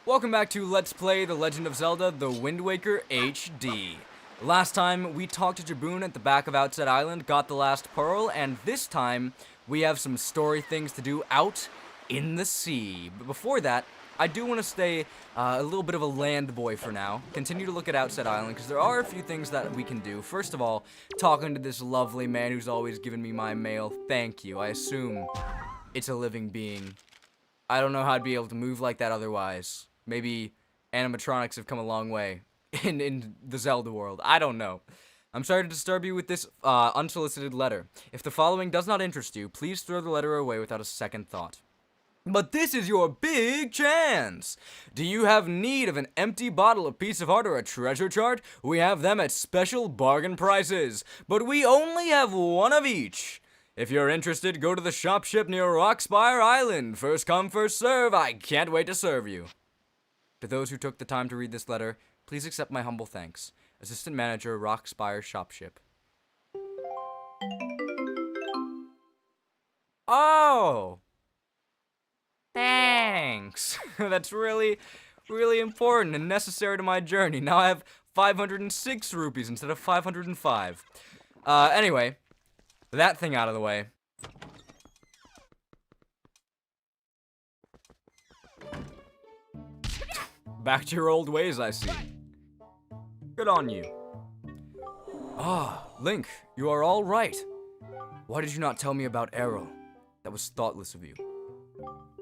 Welcome back to Let's Play The Legend of Zelda The Wind Waker HD. Last time, we talked to Jaboon at the back of Outset Island, got the last pearl, and this time, we have some story things to do out in the sea. But before that, I do want to stay a little bit of a land boy for now. Continue to look at Outset Island, because there are a few things that we can do. First of all, talking to this lovely man who's always given me my mail. Thank you. I assume it's a living being. I don't know how I'd be able to move like that otherwise. Maybe animatronics have come a long way in the Zelda world. I don't know. I'm sorry to disturb you with this unsolicited letter. If the following does not interest you, please throw the letter away without a second thought. But this is your big chance! Do you have need of an empty bottle, a piece of art, or a treasure chart? We have them at special bargain prices, but we only have one of each. If you're interested, go to the shop ship near Rockspire Island. First come, first serve. I can't wait to serve you. To those who took the time to read this letter, please accept my humble thanks. Assistant Manager, Rockspire Shopship. Oh! Thanks! That's really important and necessary to my journey. Now I have 506 rupees instead of 505. Anyway, that thing out of the way. Back to your old ways, I see. Good on you. Ah, Link, you are all right. Why did you not tell me about Arrow? That was thoughtless of you.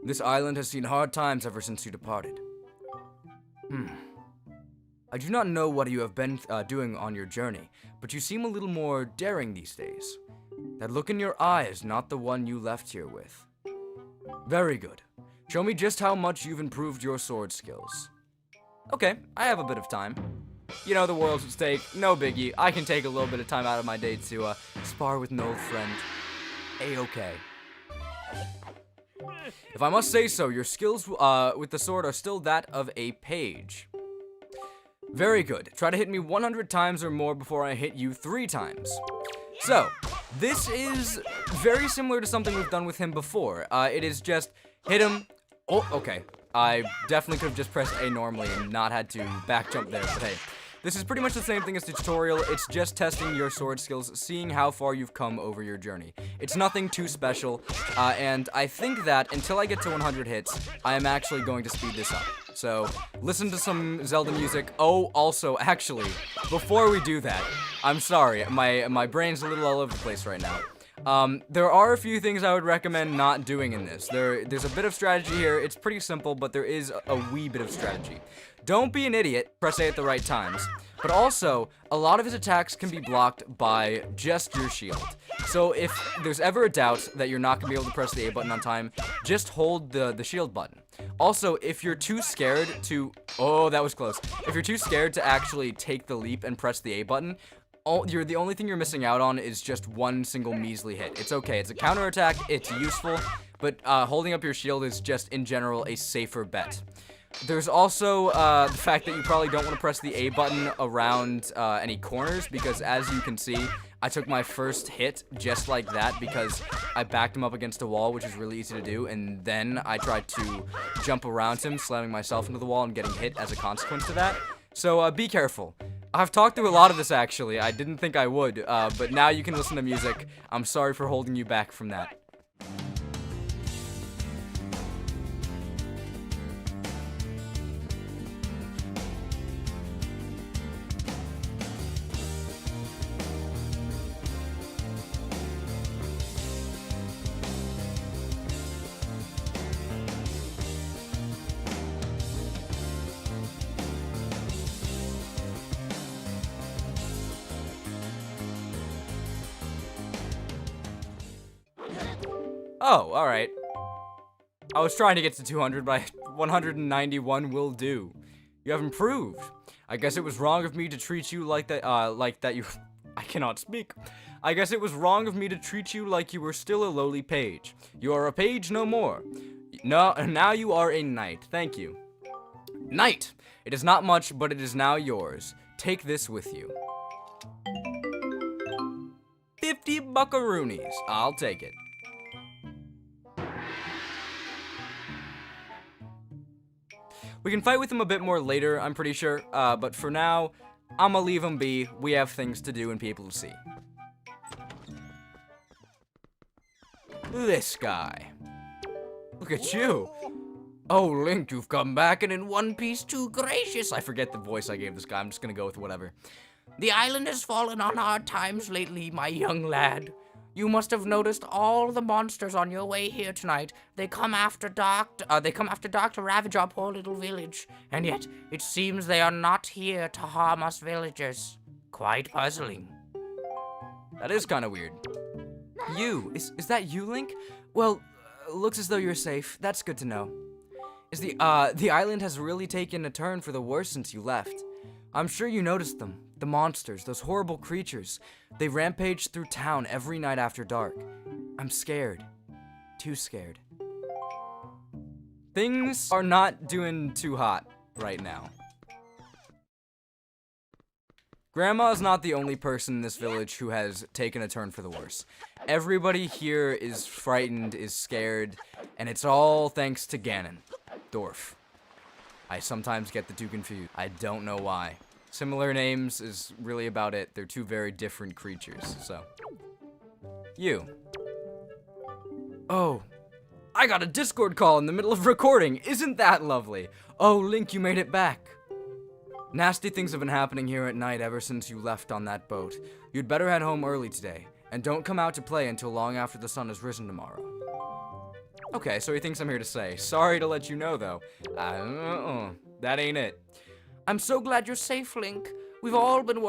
This island has seen hard times ever since you departed. I do not know what you have been doing on your journey, but you seem a little more daring these days. That look in your eye is not the one you left here with. Very good. Show me just how much you've improved your sword skills. Okay, I have a bit of time. You know, the world's at stake, no biggie. I can take a little bit of time out of my day to spar with an old friend. A-okay. If I must say so, your skills with the sword are still that of a page. Very good. Try to hit me 100 times or more before I hit you 3 times. So, this is very similar to something we've done with him before. It is just hit him. Oh, okay. I definitely could have just pressed A normally and not had to back jump there, but hey. This is pretty much the same thing as the tutorial. It's just testing your sword skills, seeing how far you've come over your journey. It's nothing too special, and I think that until I get to 100 hits, I am actually going to speed this up. So, listen to some Zelda music. Oh, also, actually, before we do that, I'm sorry, my brain's a little all over the place right now. There are a few things I would recommend not doing in this. There's a bit of strategy here. It's pretty simple, but there is a wee bit of strategy. Don't be an idiot, press A at the right times. But also, a lot of his attacks can be blocked by just your shield. So if there's ever a doubt that you're not going to be able to press the A button on time, just hold the shield button. Also, if you're too scared to... Oh, that was close. If you're too scared to actually take the leap and press the A button, the only thing you're missing out on is just one single measly hit. It's okay. It's a counterattack. It's useful. But holding up your shield is just, in general, a safer bet. There's also the fact that you probably don't want to press the A button around any corners, because as you can see, I took my first hit just like that because I backed him up against a wall, which is really easy to do, and then I tried to jump around him, slamming myself into the wall and getting hit as a consequence of that. So be careful. I've talked through a lot of this, actually. I didn't think I would, but now you can listen to music. I'm sorry for holding you back from that. Oh, alright. I was trying to get to 200, but 191 will do. You have improved. I guess it was wrong of me to treat you like that, I cannot speak. I guess it was wrong of me to treat you like you were still a lowly page. You are a page no more. No, now you are a knight. Thank you. Knight! It is not much, but it is now yours. Take this with you. 50 buckaroonies. I'll take it. We can fight with him a bit more later, I'm pretty sure. But for now, I'ma leave him be. We have things to do and people to see. This guy. Look at you. Oh, Link, you've come back and in one piece too gracious. I forget the voice I gave this guy. I'm just gonna go with whatever. The island has fallen on hard times lately, my young lad. You must have noticed all the monsters on your way here tonight. They come after dark to ravage our poor little village. And yet, it seems they are not here to harm us villagers. Quite puzzling. That is kind of weird. You, is that you, Link? Well, looks as though you're safe. That's good to know. The island has really taken a turn for the worse since you left. I'm sure you noticed them. The monsters, those horrible creatures. They rampage through town every night after dark. I'm scared. Too scared. Things are not doing too hot right now. Grandma is not the only person in this village who has taken a turn for the worse. Everybody here is frightened, is scared, and it's all thanks to Ganon. Dwarf. I sometimes get the two confused. I don't know why. Similar names is really about it. They're two very different creatures, so. You. Oh. I got a Discord call in the middle of recording. Isn't that lovely? Oh, Link, you made it back. Nasty things have been happening here at night ever since you left on that boat. You'd better head home early today, and don't come out to play until long after the sun has risen tomorrow. Okay, so he thinks I'm here to say. Sorry to let you know, though. That ain't it. I'm so glad you're safe, Link. We've all been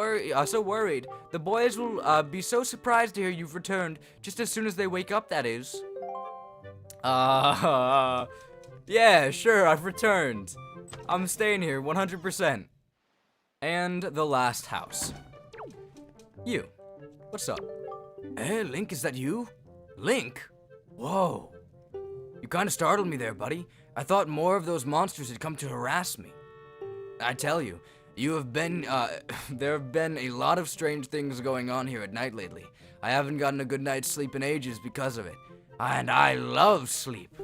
so worried. The boys will be so surprised to hear you've returned, just as soon as they wake up, that is. Yeah, sure, I've returned. I'm staying here 100%. And the last house. You. What's up? Hey, Link, is that you? Link? Whoa. You kind of startled me there, buddy. I thought more of those monsters had come to harass me. I tell you, there have been a lot of strange things going on here at night lately. I haven't gotten a good night's sleep in ages because of it. And I love sleep.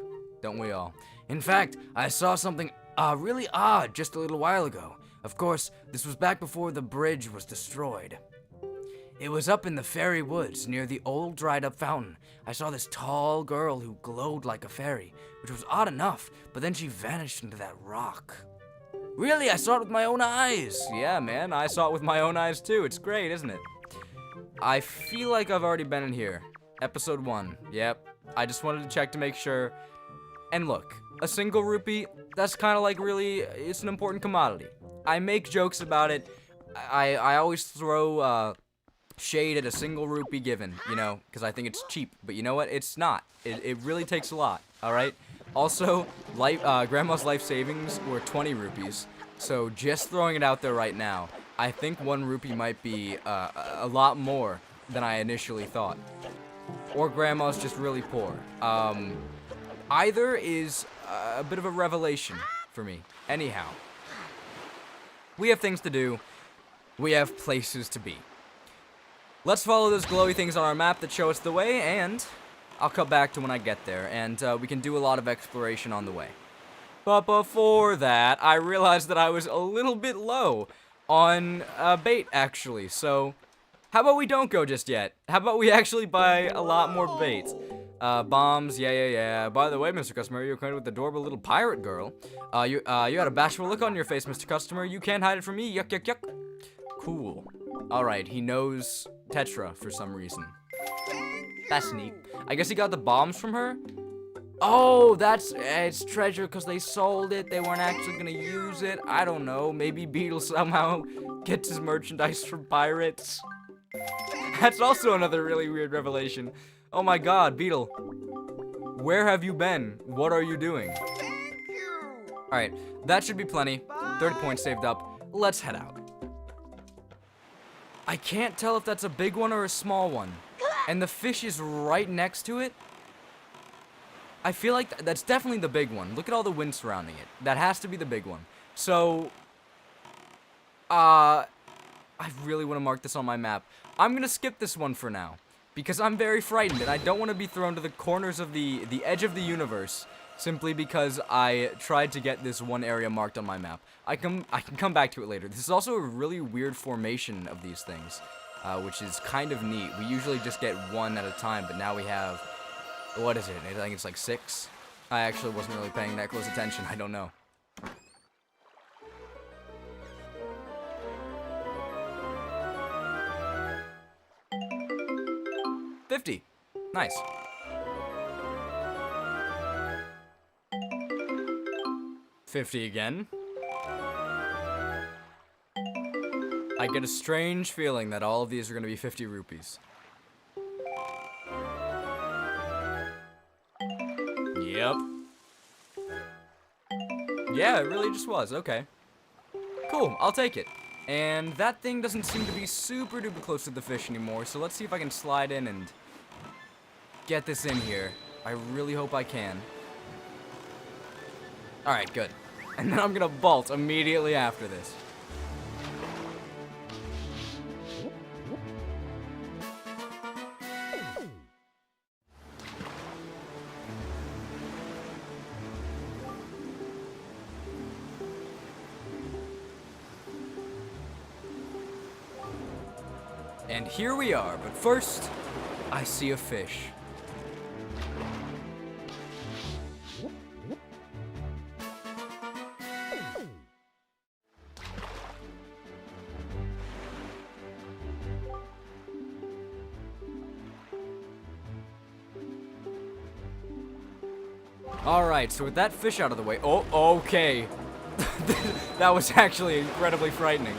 Don't we all? In fact, I saw something really odd just a little while ago. Of course, this was back before the bridge was destroyed. It was up in the fairy woods near the old dried-up fountain. I saw this tall girl who glowed like a fairy, which was odd enough, but then she vanished into that rock. Really, I saw it with my own eyes. Yeah, man, I saw it with my own eyes too. It's great, isn't it? I feel like I've already been in here. Episode 1. Yep. I just wanted to check to make sure. And look, a single rupee, that's kind of like really, it's an important commodity. I make jokes about it. I always throw shade at a single rupee given, you know, because I think it's cheap. But you know what? It's not. It really takes a lot, all right? Also, Grandma's life savings were 20 rupees. So just throwing it out there right now, I think 1 rupee might be a lot more than I initially thought. Or Grandma's just really poor. Either is a bit of a revelation for me. Anyhow. We have things to do. We have places to be. Let's follow those glowy things on our map that show us the way, and I'll cut back to when I get there, and we can do a lot of exploration on the way. But before that, I realized that I was a little bit low on bait, actually, so how about we don't go just yet? How about we actually buy a lot more bait? Bombs, yeah. By the way, Mr. Customer, you're acquainted with the adorable little pirate girl. You had a bashful look on your face, Mr. Customer. You can't hide it from me. Yuck. Cool. Alright, he knows Tetra for some reason. That's neat. I guess he got the bombs from her? Oh, it's treasure because they sold it. They weren't actually going to use it. I don't know. Maybe Beetle somehow gets his merchandise from pirates. That's also another really weird revelation. Oh my god, Beetle. Where have you been? What are you doing? Alright, that should be plenty. 30 points saved up. Let's head out. I can't tell if that's a big one or a small one. And the fish is right next to it. I feel like that's definitely the big one. Look at all the wind surrounding it. That has to be the big one. So, I really want to mark this on my map. I'm going to skip this one for now. Because I'm very frightened and I don't want to be thrown to the corners of the edge of the universe. simply because I tried to get this one area marked on my map. I can come back to it later. This is also a really weird formation of these things, which is kind of neat. We usually just get one at a time, but now we have, what is it? I think it's like 6. I actually wasn't really paying that close attention. I don't know. $50. Nice. $50 again. I get a strange feeling that all of these are going to be 50 rupees. Yep. Yeah, it really just was. Okay. Cool, I'll take it. And that thing doesn't seem to be super duper close to the fish anymore, so let's see if I can slide in and get this in here. I really hope I can. Alright, good. And then I'm gonna bolt immediately after this. And here we are, but first, I see a fish. Alright, so with that fish out of the way, oh, okay. That was actually incredibly frightening.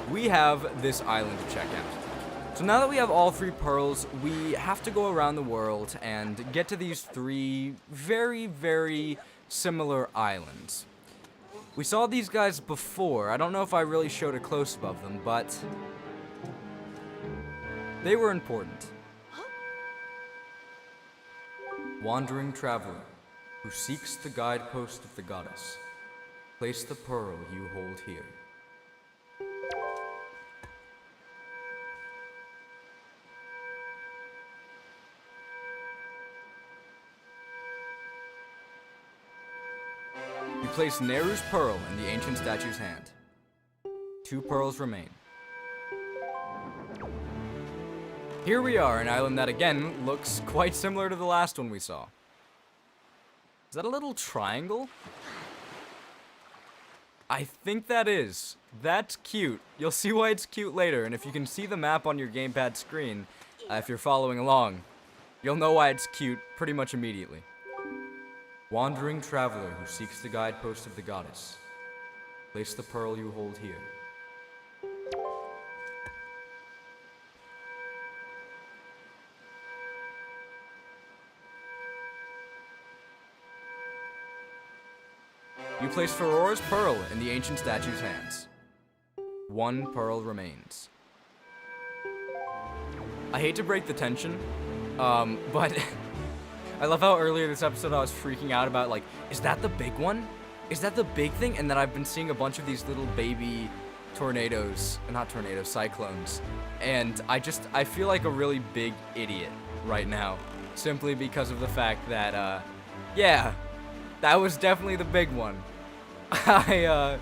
We have this island to check out. So now that we have all 3 pearls, we have to go around the world and get to these 3 very, very similar islands. We saw these guys before. I don't know if I really showed a close-up of them, but they were important. Wandering traveler who seeks the guidepost of the goddess, place the pearl you hold here. You place Neru's pearl in the ancient statue's hand. 2 pearls remain. Here we are, an island that again looks quite similar to the last one we saw. Is that a little triangle? I think that is. That's cute. You'll see why it's cute later, and if you can see the map on your gamepad screen, if you're following along, you'll know why it's cute pretty much immediately. Wandering traveler who seeks the guidepost of the goddess, place the pearl you hold here. You place Farora's pearl in the ancient statue's hands. 1 pearl remains. I hate to break the tension, but I love how earlier this episode I was freaking out about, like, is that the big one? Is that the big thing? And then I've been seeing a bunch of these little baby tornadoes, not tornadoes, cyclones. And I feel like a really big idiot right now, simply because of the fact that, yeah, that was definitely the big one. I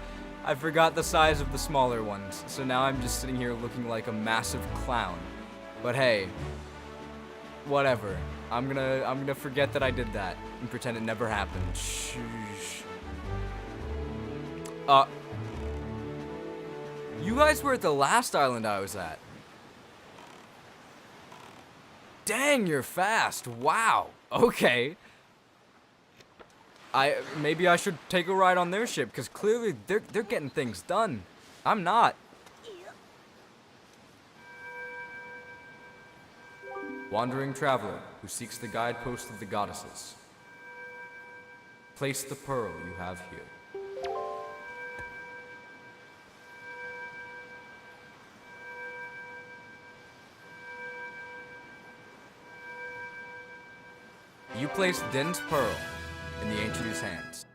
forgot the size of the smaller ones, so now I'm just sitting here looking like a massive clown. But hey, whatever. I'm gonna forget that I did that and pretend it never happened. Shh. You guys were at the last island I was at. Dang, you're fast. Wow. Okay. Maybe I should take a ride on their ship, because clearly they're getting things done. I'm not. Wandering traveler who seeks the guidepost of the goddesses, place the pearl you have here. You place Din's pearl in the ancient's hands.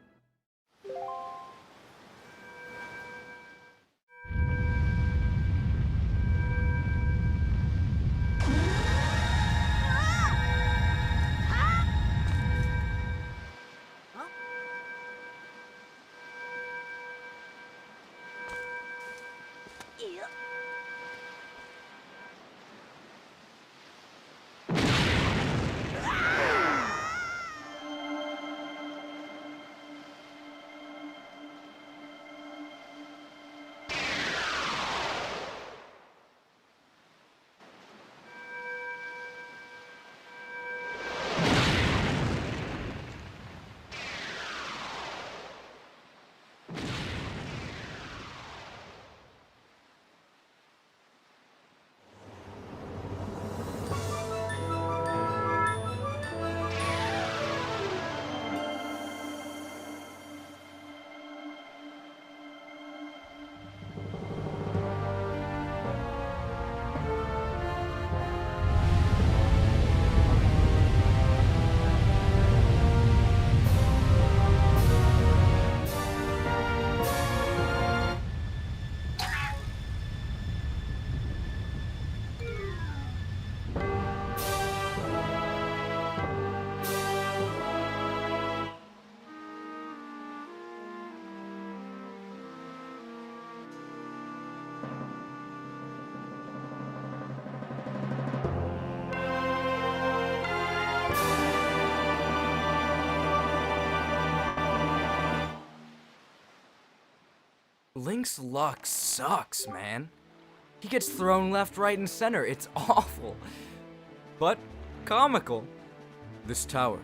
Link's luck sucks, man. He gets thrown left, right, and center. It's awful. But comical. This tower,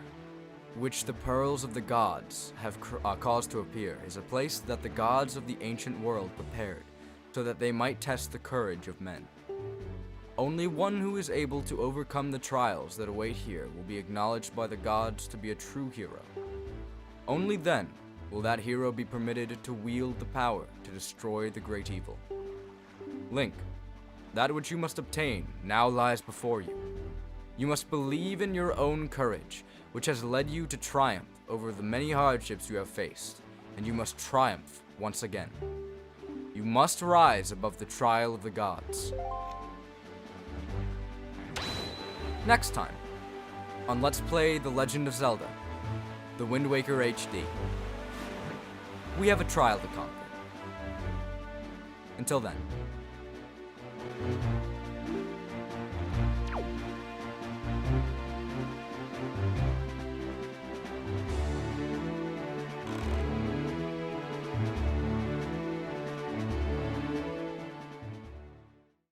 which the pearls of the gods have caused to appear, is a place that the gods of the ancient world prepared, so that they might test the courage of men. Only one who is able to overcome the trials that await here will be acknowledged by the gods to be a true hero. Only then will that hero be permitted to wield the power to destroy the great evil. Link, that which you must obtain now lies before you. You must believe in your own courage, which has led you to triumph over the many hardships you have faced, and you must triumph once again. You must rise above the trial of the gods. Next time, on Let's Play The Legend of Zelda, The Wind Waker HD. We have a trial to conquer. Until then.